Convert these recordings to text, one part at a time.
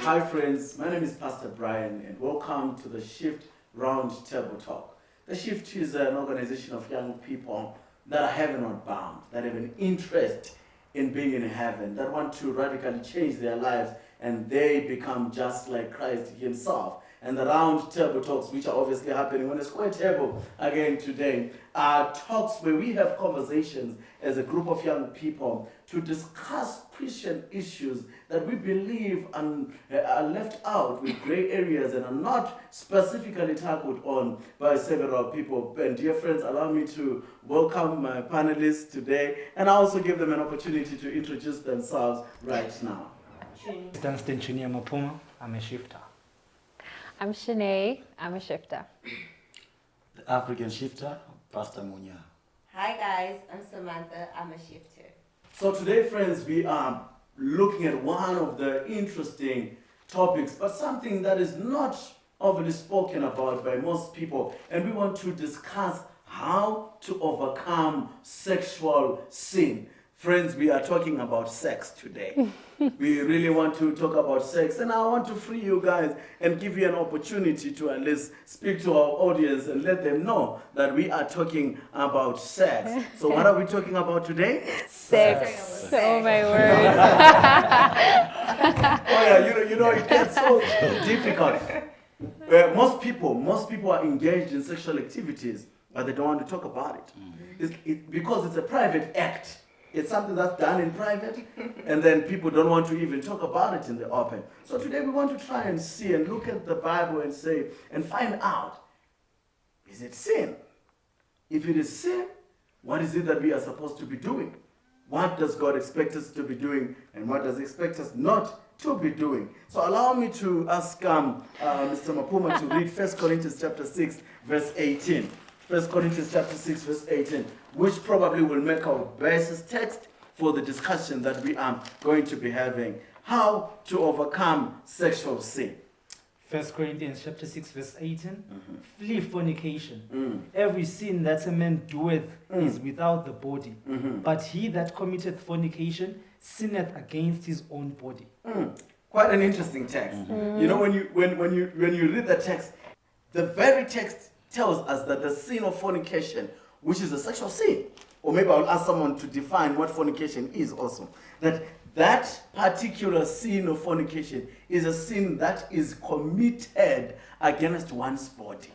Hi friends, my name is Pastor Brian and welcome to the Shift Round Table Talk. The Shift is an organization of young people that are heavenward bound, that have an interest in being in heaven, that want to radically change their lives and they become just like Christ himself. And the round table talks, which are obviously happening on a square table again today, are talks where we have conversations as a group of young people to discuss Christian issues that we believe are left out with gray areas and are not specifically tackled on by several people. And dear friends, allow me to welcome my panelists today and also give them an opportunity to introduce themselves right now. I'm a shifter. I'm Shanae, I'm a shifter. The African shifter, Pastor Munya. Hi guys, I'm Samantha, I'm a shifter. So today, friends, we are looking at one of the interesting topics, but something that is not overly spoken about by most people. And we want to discuss how to overcome sexual sin. Friends, we are talking about sex today. We really want to talk about sex, and I want to free you guys and give you an opportunity to at least speak to our audience and let them know that we are talking about sex. So what are we talking about today? Sex. Oh my word. Oh yeah, you know, it gets so difficult. Most people are engaged in sexual activities, but they don't want to talk about it. Because it's a private act. It's something that's done in private, and then people don't want to even talk about it in the open. So today we want to try and see and look at the Bible and say, and find out, is it sin? If it is sin, what is it that we are supposed to be doing? What does God expect us to be doing, and what does He expect us not to be doing? So allow me to ask Mr. Mapuma to read 1 Corinthians chapter 6, verse 18. 1 Corinthians chapter 6, verse 18, which probably will make our basis text for the discussion that we are going to be having. How to overcome sexual sin. 1 Corinthians chapter 6 verse 18. Flee fornication. Every sin that a man doeth is without the body. But he that committeth fornication sinneth against his own body. Quite an interesting text. You know, when you read the text, the very text tells us that the sin of fornication, which is a sexual sin, or maybe I'll ask someone to define what fornication is also, that particular sin of fornication is a sin that is committed against one's body.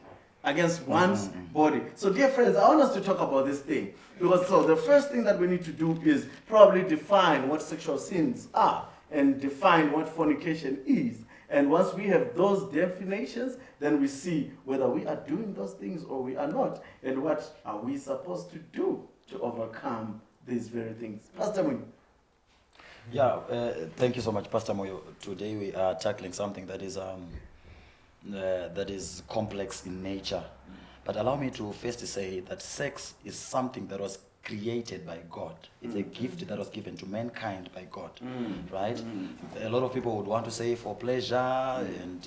Against one's body. So dear friends, I want us to talk about this thing. Because so the first thing that we need to do is probably define what sexual sins are and define what fornication is. And once we have those definitions, then we see whether we are doing those things or we are not. And what are we supposed to do to overcome these very things? Pastor Moyo. Yeah, thank you so much, Pastor Moyo. Today we are tackling something that is complex in nature. But allow me to first say that sex is something that was created by God. It's a gift that was given to mankind by God, right? A lot of people would want to say for pleasure and,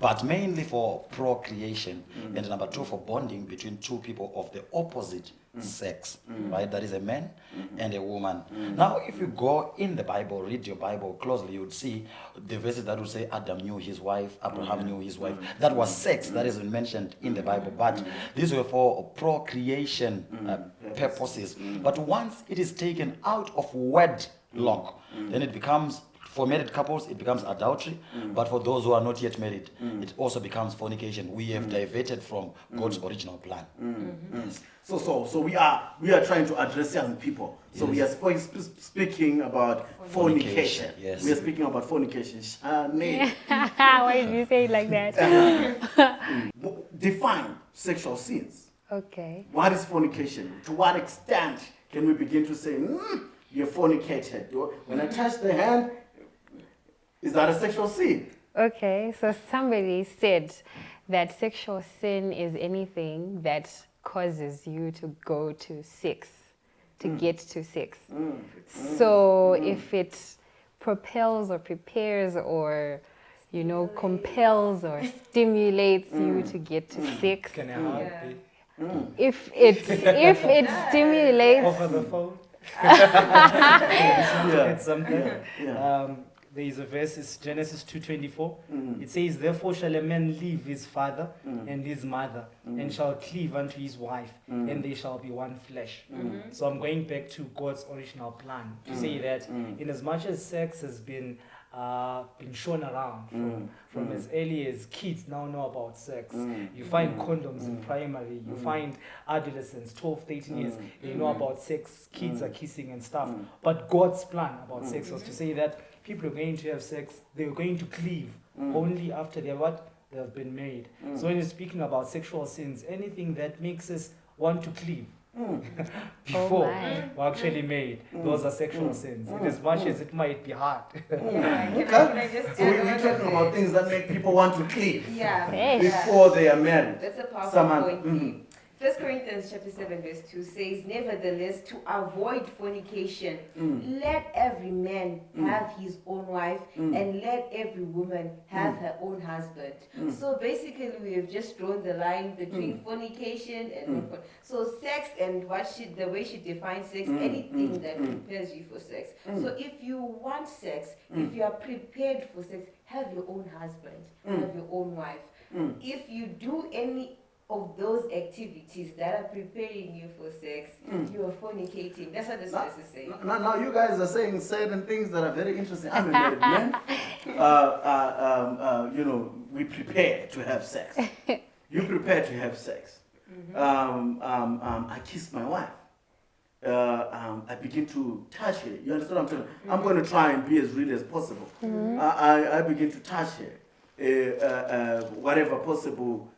but mainly for procreation. And number two, for bonding between two people of the opposite sex, right? That is a man and a woman. Now, if you go in the Bible, read your Bible closely, you would see the verses that would say Adam knew his wife, Abraham knew his wife. That was sex, that is mentioned in the Bible, but these were for procreation purposes. But once it is taken out of wedlock, then it becomes, for married couples, it becomes adultery. But for those who are not yet married, it also becomes fornication. We have diverted from God's original plan. Yes. So we are trying to address young people. So we are speaking about fornication. Yes. We are speaking about fornication. Shanae. Why did you say it like that? Define sexual sins. Okay. What is fornication? To what extent can we begin to say, you're fornicated? When I touch the hand, is that a sexual sin? Okay, so somebody said that sexual sin is anything that causes you to go to sex, to get to sex. So if it propels or prepares or, compels or stimulates you to get to sex, Can I help you? if it stimulates Over the phone? Yeah. It's something. Yeah. there is a verse, it's Genesis 2:24. It says, therefore shall a man leave his father and his mother, and shall cleave unto his wife, and they shall be one flesh. So I'm going back to God's original plan to say that in as much as sex has been shown around from as early as kids now know about sex. You find condoms in primary, you find adolescents, 12, 13 years, they know about sex, kids are kissing and stuff. But God's plan about sex was to say that people are going to have sex, they're going to cleave only after they're what? They have been married. So when you're speaking about sexual sins, anything that makes us want to cleave before we're actually married, those are sexual sins. And as much as it might be hard. Can I just So we're talking about things that make people want to cleave Yeah. before they are married. That's a powerful Samantha, point. 1 Corinthians chapter 7 verse 2 says, nevertheless, to avoid fornication, let every man have his own wife, and let every woman have her own husband. So basically, we have just drawn the line between fornication and so sex and the way she defines sex, anything that prepares you for sex. So if you want sex, if you are prepared for sex, have your own husband, have your own wife. If you do any of those activities that are preparing you for sex, you are fornicating. That's what the verse is saying. Now you guys are saying certain things that are very interesting. I'm a married man. You know, we prepare to have sex. You prepare to have sex. I kiss my wife. I begin to touch her. You understand what I'm saying? I'm going to try and be as real as possible. I begin to touch her. Whatever possible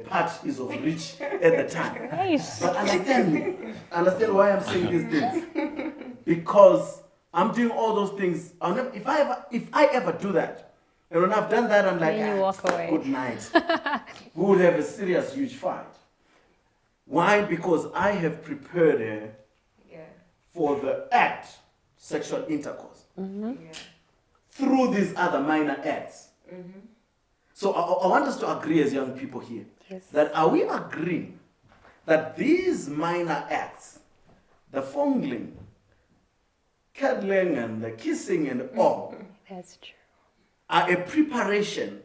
part is of reach at the time. Nice. But understand why I'm saying these things. Because I'm doing all those things. If I ever do that, and when I've done that, I'm like, Then you walk away. good night. We would have a serious, huge fight. Why? Because I have prepared her for the act, sexual intercourse, through these other minor acts. So I want us to agree as young people here, that are we agreeing that these minor acts, the fondling, cuddling and the kissing and all, That's true. are a preparation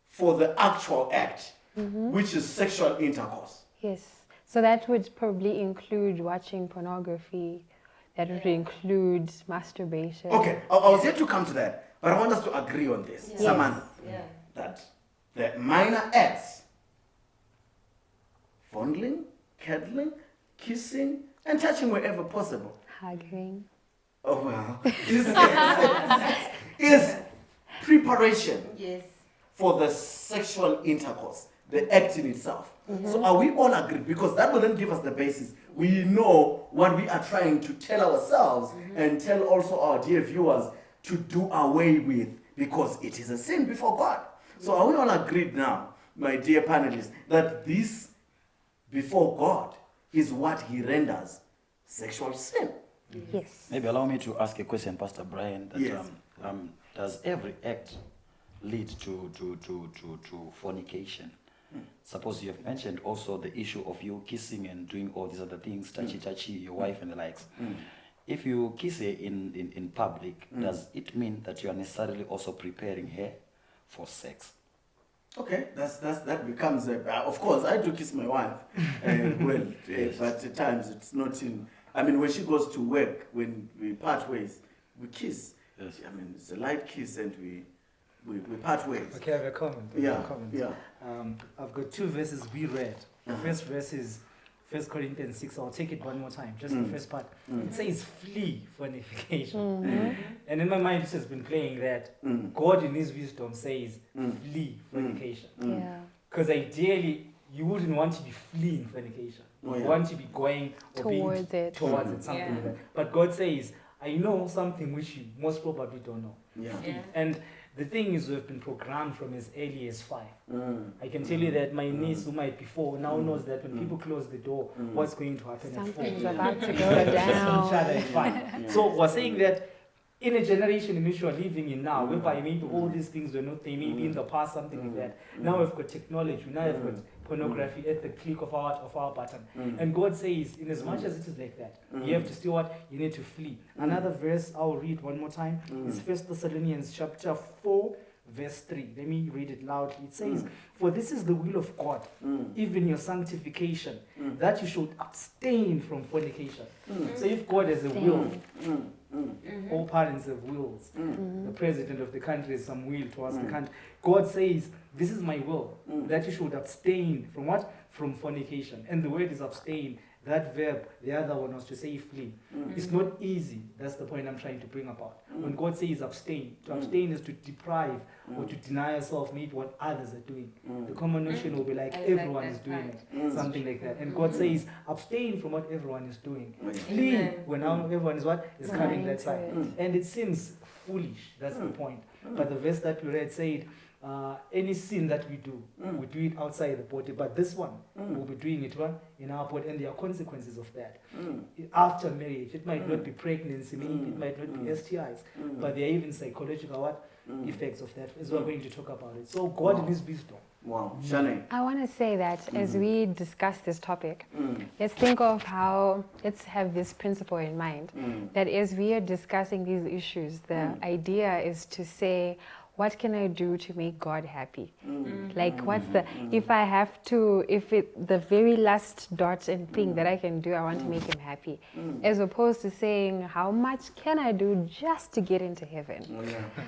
for the actual act, which is sexual intercourse? Yes. So that would probably include watching pornography. That would include masturbation. Okay, I was yet to come to that, but I want us to agree on this, Samantha, that the minor acts, fondling, cuddling, kissing, and touching wherever possible. Hugging. Oh well, is preparation for the sexual intercourse, the act in itself. So are we all agreed? Because that will then give us the basis. We know what we are trying to tell ourselves and tell also our dear viewers to do away with, because it is a sin before God. So are we all agreed now, my dear panelists, that this before God is what he renders sexual sin? Yes. Maybe allow me to ask a question, Pastor Brian. That, Yes. Does every act lead to fornication? Suppose you have mentioned also the issue of you kissing and doing all these other things, touchy, your wife and the likes. If you kiss her in public, does it mean that you are necessarily also preparing her for sex? Okay, that becomes of course I do kiss my wife, but at times it's not in. I mean, when she goes to work, when we part ways, we kiss. Yes. I mean, it's a light kiss, and we part ways. Okay, I have a comment. I've got two verses we read. The first verse is 1 Corinthians 6. I'll take it one more time, just the first part. It says, flee fornication. And in my mind, this has been playing that God in his wisdom says, flee fornication. Yeah. Because ideally, you wouldn't want to be fleeing fornication. You want to be going or Towards being it. towards it, something like that. But God says, I know something which you most probably don't know. And the thing is, we've been programmed from as early as 5. I can tell you that my niece, who might be 4, now knows that when people close the door, what's going to happen Something's at 4. about to go Each down. other at 5. So we're saying that in a generation in which we're living in now, whereby maybe all these things were not there, maybe in the past, something like that. Now we've got technology, now we've got pornography at the click of our button. And God says, in as much as it is like that, you have to still what? You need to flee. Another verse I'll read one more time is 1 Thessalonians chapter 4, verse 3. Let me read it loudly. It says, "For this is the will of God, even your sanctification, that you should abstain from fornication." So if God has a will, all parents have wills. The president of the country has some will towards the country. God says, "This is my will, that you should abstain from what? From fornication." And the word is abstain. That verb, the other one was to say flee. It's not easy. That's the point I'm trying to bring about. When God says abstain, to abstain is to deprive or to deny yourself maybe what others are doing. The common notion will be like everyone is doing it, something like that. And God says abstain from what everyone is doing. Flee when now everyone is what? Is coming that side. And it seems foolish. That's the point. But the verse that we read said, any sin that we do it outside the body, but this one, we'll be doing it in our body, and there are consequences of that. After marriage, it might not be pregnancy, maybe it might not be STIs, but there are even psychological effects of that, as we're going to talk about it. So God in His wisdom. Wow. Shani. I want to say that as we discuss this topic, let's think of how, let's have this principle in mind, that as we are discussing these issues, the idea is to say, what can I do to make God happy? Like, what's the, if I have to, the very last dot and thing that I can do, I want to make Him happy. As opposed to saying, how much can I do just to get into heaven?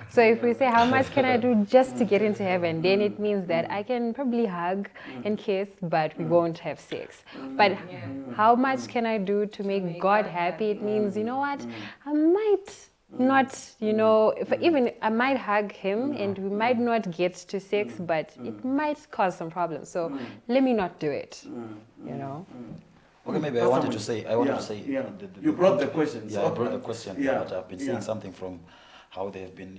So if we say, how much can I do just to get into heaven? Then it means that I can probably hug and kiss, but we won't have sex. But how much can I do to make God happy? It means, you know what, I might not, if even I might hug him and we might not get to sex, but it might cause some problems. So let me not do it, Okay, maybe I wanted to say. You brought the question. Yeah, I brought the question. Yeah. But I've been seeing something from how they've been,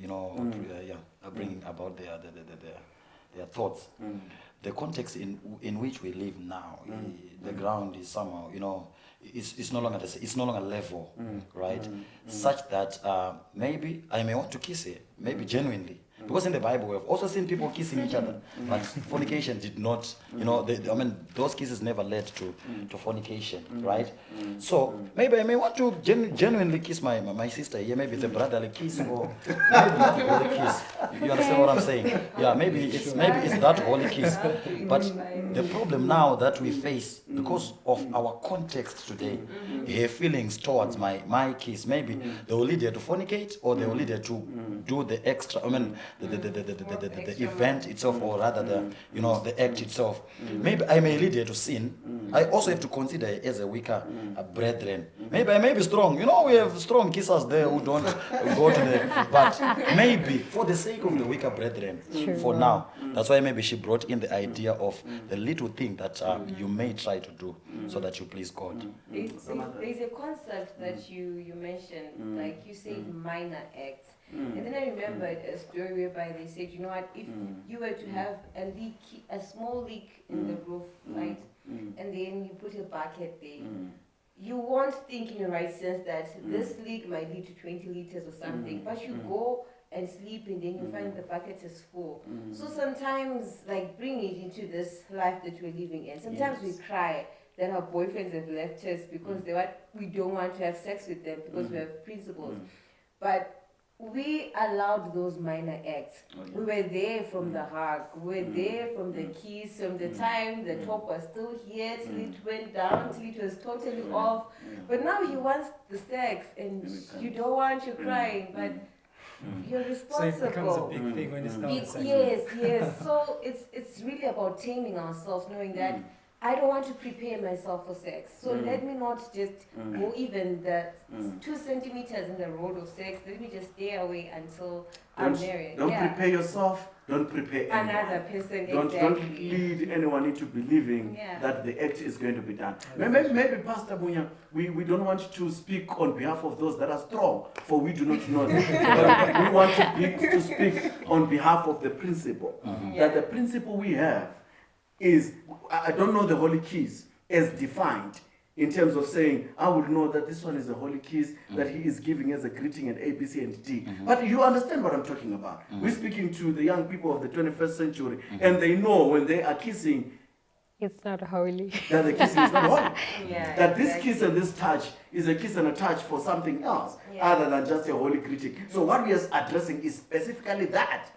bringing about their thoughts. The context in which we live now, the ground is somehow, it's no longer level, right? Such that maybe I may want to kiss it, maybe genuinely. Because in the Bible, we've also seen people kissing each other, but fornication did not, those kisses never led to fornication, right? So maybe I may want to genuinely kiss my sister here. Maybe it's a brotherly kiss or maybe not a holy kiss. You understand what I'm saying? Yeah, maybe it's that holy kiss. But the problem now that we face because of our context today, her feelings towards my kiss, maybe they will lead her to fornicate, or they will lead her to do the extra. The event itself, or rather the act itself. Maybe I may lead her to sin. I also have to consider her as a weaker brethren. Maybe I may be strong. We have strong kissers there who don't go to the. But maybe for the sake of the weaker brethren, for now, that's why maybe she brought in the idea of the little thing that you may try to do so that you please God. There's a concept that you mentioned, like you said, minor acts. And then I remembered a story whereby they said, you know what, if you were to have a small leak in the roof, right, and then you put a bucket there, you won't think in the right sense that this leak might lead to 20 liters or something, but you go and sleep and then you find the bucket is full. So sometimes, like, bring it into this life that we're living in. Sometimes we cry that our boyfriends have left us because we don't want to have sex with them because we have principles. But we allowed those minor acts. We were there from the hug. We were there from the kiss, from the time the top was still here till it went down, till it was totally off. But now he wants the sex, and you don't want, you're crying, but you're responsible. So it becomes a big thing when it's down sex. Yes. So it's really about taming ourselves, knowing that I don't want to prepare myself for sex. So let me not just go even the 2 centimeters in the road of sex. Let me just stay away until I'm married. Don't prepare yourself. Don't prepare another person. Don't lead anyone into believing that the act is going to be done. Maybe Pastor Bunya, we don't want to speak on behalf of those that are strong, for we do not know them. We want to speak on behalf of the principle. That the principle we have is, I don't know the holy keys as defined in terms of saying, I would know that this one is a holy kiss that he is giving as a greeting and A, B, C, and D. But you understand what I'm talking about. We're speaking to the young people of the 21st century, and they know when they are kissing, It's not holy. That the kissing is not holy. Yeah, That this exactly. kiss and this touch is a kiss and a touch for something else Yeah. other than just a holy greeting. So what we are addressing is specifically that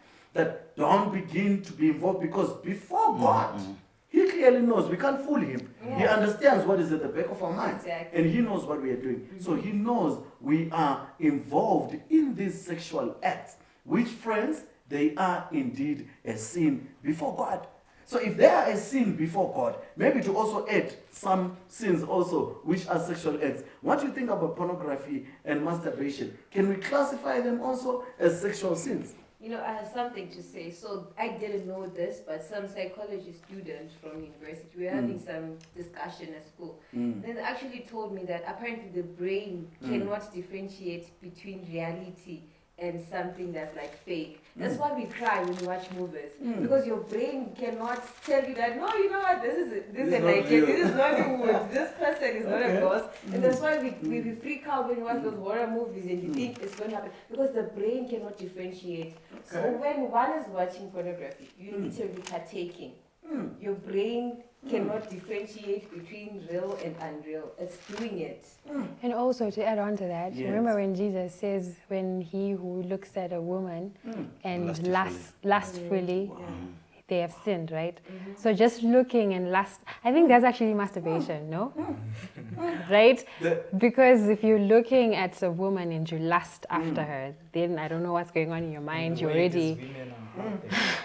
don't begin to be involved, because before God, He clearly knows. We can't fool Him. He Yeah. understands what is at the back of our minds. Exactly. And He knows what we are doing. So He knows we are involved in these sexual acts, which, friends, they are indeed a sin before God. So if they are a sin before God, maybe to also add some sins also, which are sexual acts. What do you think about pornography and masturbation? Can we classify them also as sexual sins? You know, I have something to say. So I didn't know this, but some psychology students from university, we were having some discussion at school. Then they actually told me that apparently the brain cannot differentiate between reality and something that's like fake. That's why we cry when we watch movies, because your brain cannot tell you that, no, you know what, this is not like real. this is Nollywood, this person is not a ghost. And that's why we freak out when we watch those horror movies and you think it's going to happen, because the brain cannot differentiate. So when one is watching pornography, you're literally partaking. Your brain cannot differentiate between real and unreal. It's doing it. And also to add on to that, Yes. remember when Jesus says, when he who looks at a woman and lustfully, they have sinned, right? So just looking and lust, I think that's actually masturbation, no? Right? Because if you're looking at a woman and you lust after her, then I don't know what's going on in your mind. The You're way these already. women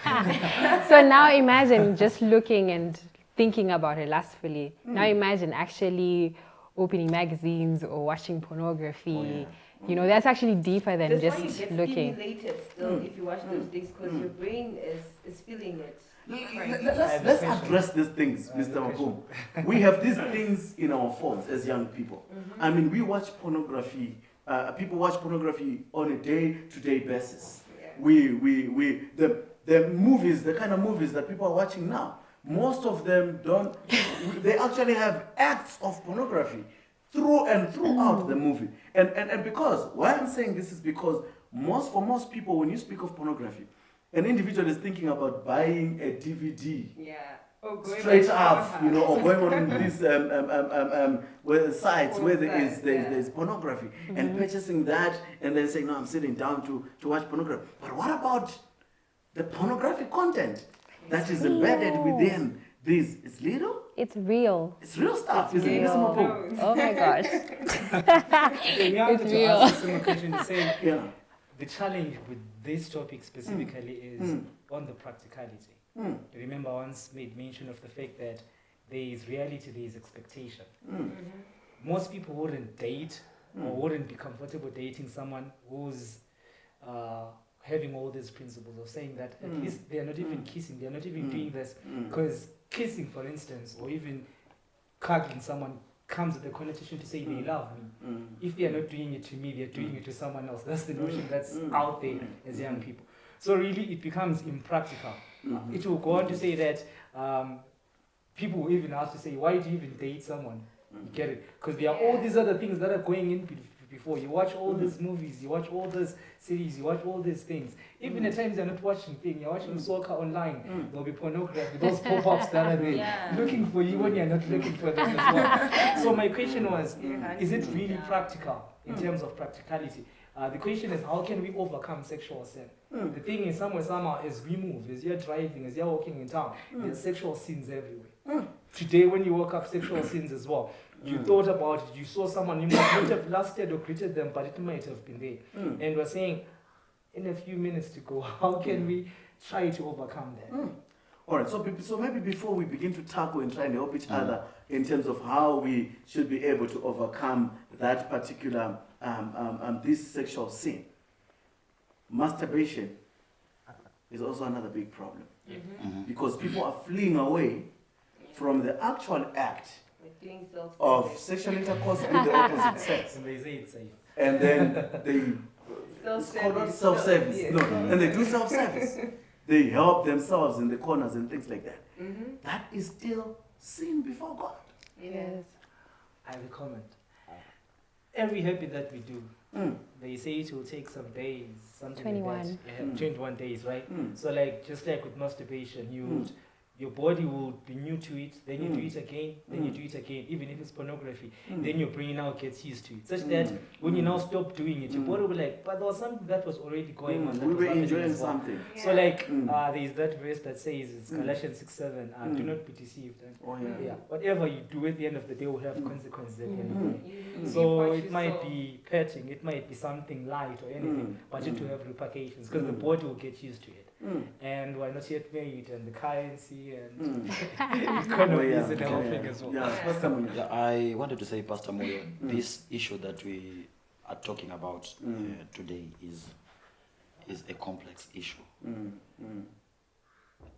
are out there. So now imagine just looking and thinking about her lustfully. Now imagine actually opening magazines or watching pornography. You know, that's actually deeper than That's why just you get looking. stimulated still if you watch those things, because your brain is feeling it. Let's address these things, I have Mr. a question. Makum. We have these things in our phones as young people. I mean, we watch pornography. People watch pornography on a day-to-day basis. Yeah. The movies, the kind of movies that people are watching now, most of them don't. They actually have acts of pornography throughout the movie. And because why I'm saying this is because for most people, when you speak of pornography, an individual is thinking about buying a DVD. Yeah. Or going Straight on up, you know, or Pornhub. going on these sites where Porn there's pornography and purchasing that and then saying, no, I'm sitting down to watch pornography. But what about the pornographic content that is embedded within these? It's little? It's real. It's real stuff, It's isn't it, Mr. real. Mapu? Oh my gosh. Okay, we have It's to real. ask a similar question to say Yeah. the challenge with this topic specifically is on the practicality. Remember, I once made mention of the fact that there is reality, there is expectation. Most people wouldn't date or wouldn't be comfortable dating someone who's having all these principles of saying that at least they're not even kissing, they're not even doing this. Because kissing, for instance, or even cuddling someone comes with the connotation to say they love me. If they are not doing it to me, they're doing it to someone else. That's the notion that's out there as young people. So really it becomes impractical. It will go on to say that people will even ask to say, why do you even date someone? You get it? Because there are all these other things that are going in before. You watch all these movies, you watch all these series, you watch all these things. Even at times you're not watching things, you're watching soccer online. There'll be pornography, those pop-ups that are there looking for you when you're not looking for them as well. So my question was, is it really practical in terms of practicality? The question is, how can we overcome sexual sin? The thing is, somehow, as we move, as you're driving, as you're walking in town, there's sexual sins everywhere. Today, when you woke up, sexual sins as well. You thought about it, you saw someone, you might not have lusted or greeted them, but it might have been there. And we're saying, in a few minutes to go, how can we try to overcome that? All right, so maybe before we begin to tackle and try and help each other in terms of how we should be able to overcome that particular this sexual sin, masturbation is also another big problem because people are fleeing away from the actual act Doing of sexual intercourse with the opposite sex, And they say it's safe. and then it's called not self-service. Yes. No, and they do self-service. They help themselves in the corners and things like that. That is still sin before God. Yes. I have a comment. Every habit that we do, they say it will take some days, something 21. like that. 21 days, right? So like, just like with masturbation, you would your body will be new to it, then you do it again, then you do it again, even if it's pornography. Then your brain now gets used to it. Such that when you now stop doing it, your body will be like, but there was something that was already going on. That We was were happening enjoying as well. something. So like, there's that verse that says, it's Galatians 6:7, do not be deceived. And Oh yeah. whatever you do at the end of the day will have consequences at the end of the day. You So reap what it you might sow. be petting, it might be something light or anything, but it will have repercussions because the body will get used to it. And we're not yet married, and the currency and economy isn't helping as well. Yeah, Pastor Munya. Yeah, I wanted to say, Pastor Moyo, this issue that we are talking about today is a complex issue.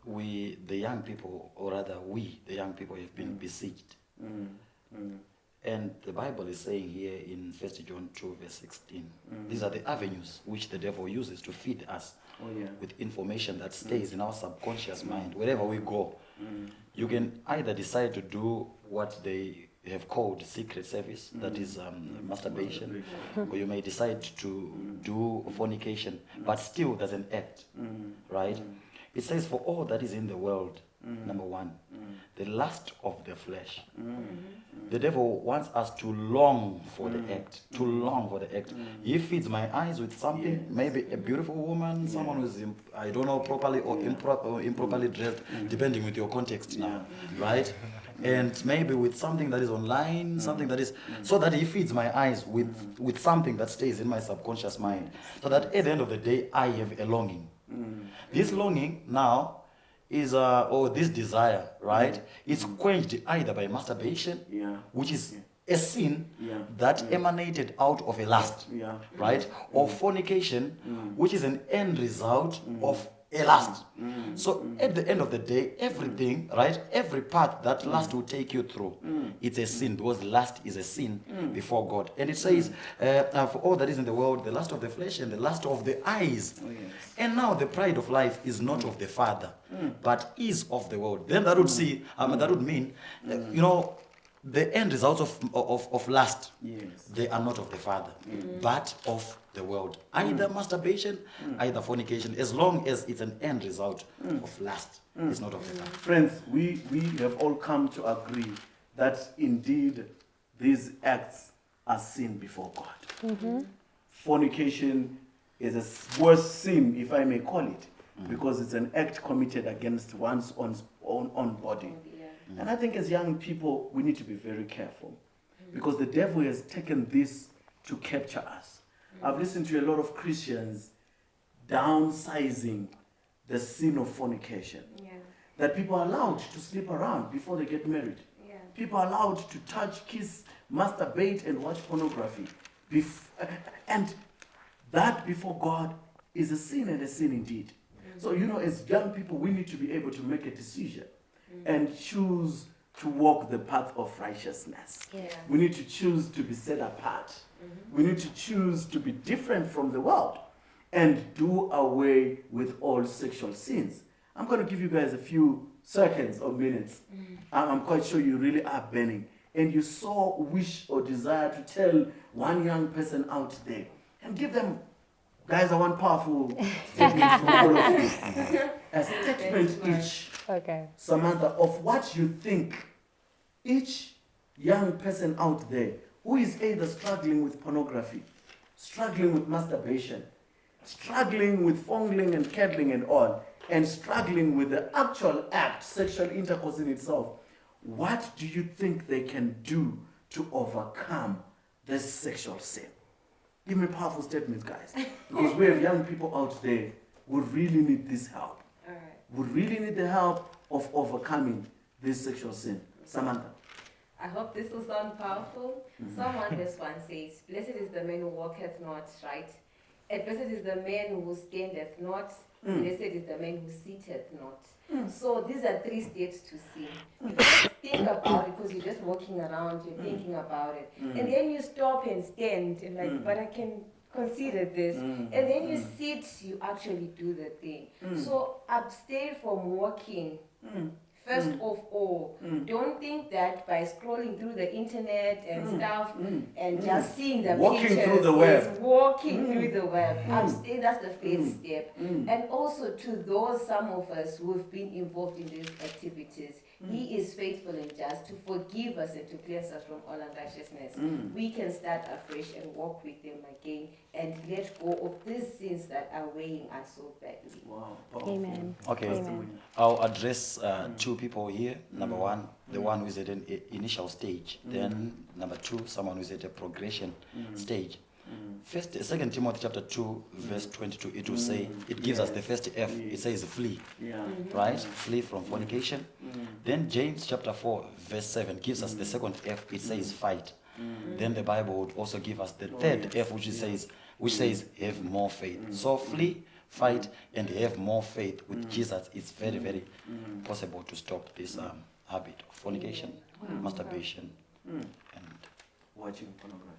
We, the young people, or rather we, the young people, have been besieged. And the Bible is saying here in 1 John 2 verse 16, these are the avenues which the devil uses to feed us with information that stays in our subconscious mind. Wherever we go, you can either decide to do what they have called secret service, that is masturbation, or you may decide to do fornication, but still there's an act, right? It says, for all that is in the world, number one, the lust of the flesh. The devil wants us to long for the act, to long for the act. He feeds my eyes with something, maybe a beautiful woman, someone who's, I don't know, properly or improperly dressed, depending with your context now, right? And maybe with something that is online, something that is, so that he feeds my eyes with something that stays in my subconscious mind, so that at the end of the day, I have a longing. This longing now is, or this desire, right? It's quenched either by masturbation, which is a sin that emanated out of a lust, right? Or fornication, which is an end result of a lust. So at the end of the day, everything, right? Every path that lust will take you through, it's a sin, because lust is a sin before God. And it says, for all that is in the world, the lust of the flesh and the lust of the eyes. And now the pride of life is not of the Father, but is of the world. Then that would see, that would mean, you know, the end results of lust, they are not of the Father, but of the world. Either masturbation, either fornication, as long as it's an end result of lust, it's not of the Father. Friends, we have all come to agree that indeed these acts are sin before God. Fornication is a worse sin, if I may call it, because it's an act committed against one's own body. And I think as young people, we need to be very careful, because the devil has taken this to capture us. I've listened to a lot of Christians downsizing the sin of fornication. That people are allowed to sleep around before they get married. People are allowed to touch, kiss, masturbate, and watch pornography. And that before God is a sin, and a sin indeed. So, you know, as young people, we need to be able to make a decision and choose to walk the path of righteousness. We need to choose to be set apart. We need to choose to be different from the world and do away with all sexual sins. I'm going to give you guys a few seconds or minutes. I'm quite sure you really are burning. And you so wish or desire to tell one young person out there, and give them, guys, I want powerful statements from all of you. A statement each, Samantha, of what you think each young person out there who is either struggling with pornography, struggling with masturbation, struggling with fondling and cuddling and all, and struggling with the actual act, sexual intercourse in itself, what do you think they can do to overcome this sexual sin? Give me powerful statements, guys. Because we have young people out there who really need this help. We really need the help of overcoming this sexual sin. Samantha. I hope this will sound powerful. Someone verse 1 says, blessed is the man who walketh not, right? And blessed is the man who standeth not. Blessed is the man who sitteth not. So these are 3 steps to sin. You just think about it because you're just walking around, you're thinking about it. And then you stop and stand and like, but I can consider this. And then you sit, you actually do the thing. So abstain from walking first of all. Don't think that by scrolling through the internet and stuff and just seeing the Walking pictures through the web. is walking through the web. Abstain, that's the first step. And also to those, some of us who have been involved in these activities, He is faithful and just to forgive us and to cleanse us from all unrighteousness. We can start afresh and walk with Him again and let go of these sins that are weighing us so badly. Wow. Powerful. Amen. Okay, Amen. I'll address two people here. Number one, the one who is at an initial stage. Then number two, someone who is at a progression stage. First, 2 Timothy chapter 2, verse 22, it will say, it gives us the first F. It says flee, Yeah. right? Flee from fornication. Then James chapter 4, verse 7 gives us the second F. It says fight. Then the Bible would also give us the third F, which says have more faith. So flee, fight, and have more faith with Jesus. It's very, very possible to stop this habit of fornication, masturbation, and Watching pornography.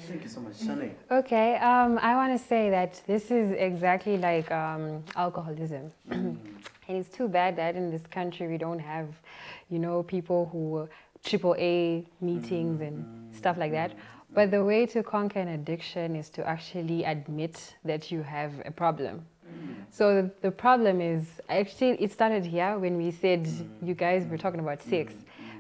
Thank you so much. Shanae. Okay, I want to say that this is exactly like alcoholism. And it's too bad that in this country we don't have, people who AAA meetings and stuff like that. But the way to conquer an addiction is to actually admit that you have a problem. So the problem is, actually, it started here when we said you guys were talking about sex.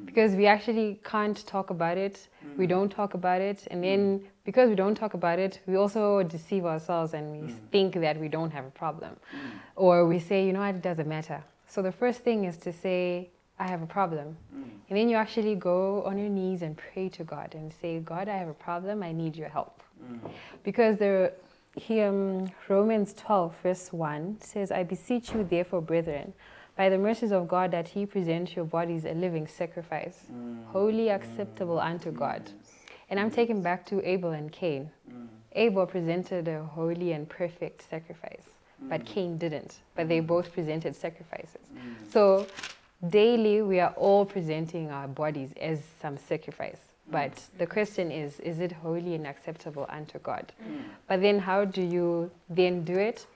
Because we actually can't talk about it, we don't talk about it, and then because we don't talk about it, we also deceive ourselves and we think that we don't have a problem. Or we say, it doesn't matter. So the first thing is to say, I have a problem. And then you actually go on your knees and pray to God and say, God, I have a problem, I need your help. Because Romans 12, verse 1 says, I beseech you therefore, brethren, by the mercies of God, that He present your bodies a living sacrifice, wholly acceptable unto God. And I'm taken back to Abel and Cain. Abel presented a holy and perfect sacrifice, but Cain didn't. But they both presented sacrifices. So daily we are all presenting our bodies as some sacrifice. But the question is it holy and acceptable unto God? But then how do you then do it?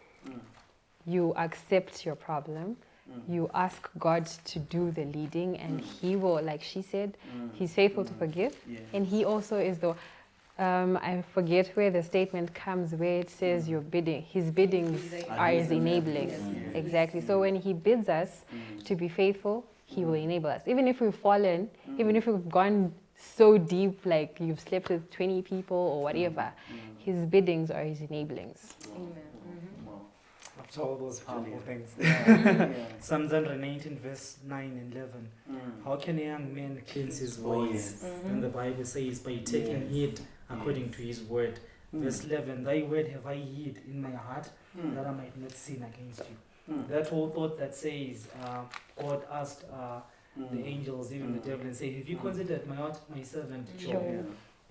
You accept your problem. You ask God to do the leading, and He will, like she said, He's faithful to forgive. And He also is I forget where the statement comes, where it says His biddings are His enablings. Exactly. So when He bids us to be faithful, He will enable us. Even if we've fallen, even if we've gone so deep, like you've slept with 20 people or whatever, His biddings are His enablings. Amen. After all those powerful things. Yeah. Psalms 119, verse 9 and 11. How can a young man cleanse his voice? And the Bible says, by taking heed according to his word. Verse 11, thy word have I hid in my heart, that I might not sin against you. That whole thought that says, God asked the angels, even the devil, and say, have you considered my servant Job?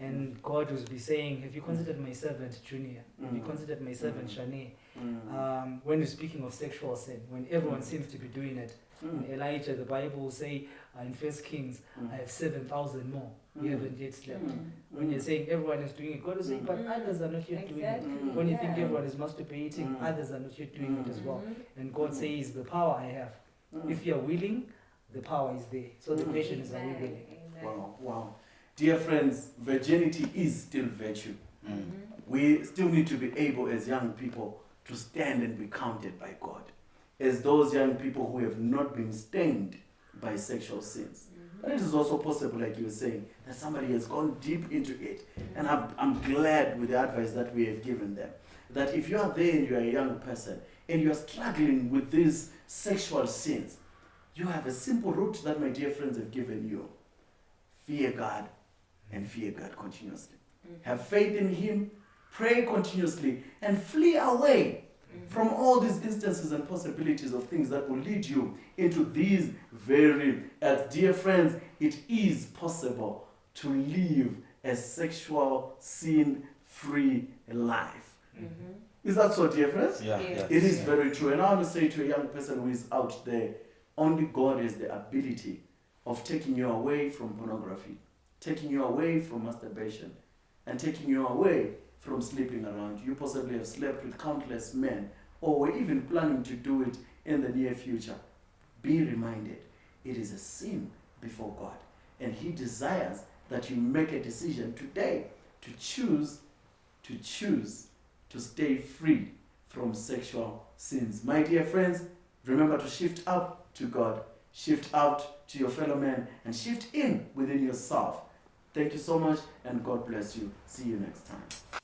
And God will be saying, have you considered my servant Junior? Have you considered my servant Shanae? When you're speaking of sexual sin, when everyone seems to be doing it, in Elijah, the Bible will say in 1 Kings, I have 7,000 more. You haven't yet slept. When you're saying everyone is doing it, God will say, but others are not yet doing it. When you think everyone is masturbating, others are not yet doing it as well. And God says, the power I have. If you're willing, the power is there. So the question is, are we willing? Wow. Dear friends, virginity is still virtue. We still need to be able as young people to stand and be counted by God as those young people who have not been stained by sexual sins. But it is also possible, like you were saying, that somebody has gone deep into it. And I'm glad with the advice that we have given them, that if you are there and you are a young person and you are struggling with these sexual sins, you have a simple route that my dear friends have given you. Fear God and fear God continuously. Have faith in Him, pray continuously, and flee away from all these instances and possibilities of things that will lead you into these very, dear friends, it is possible to live a sexual sin-free life. Is that so, dear friends? yeah. It is very true. And I want to say to a young person who is out there, only God has the ability of taking you away from pornography, taking you away from masturbation, and taking you away from sleeping around. You possibly have slept with countless men, or were even planning to do it in the near future. Be reminded, it is a sin before God. And He desires that you make a decision today to choose to stay free from sexual sins. My dear friends, remember to shift out to God, shift out to your fellow man, and shift in within yourself. Thank you so much, and God bless you. See you next time.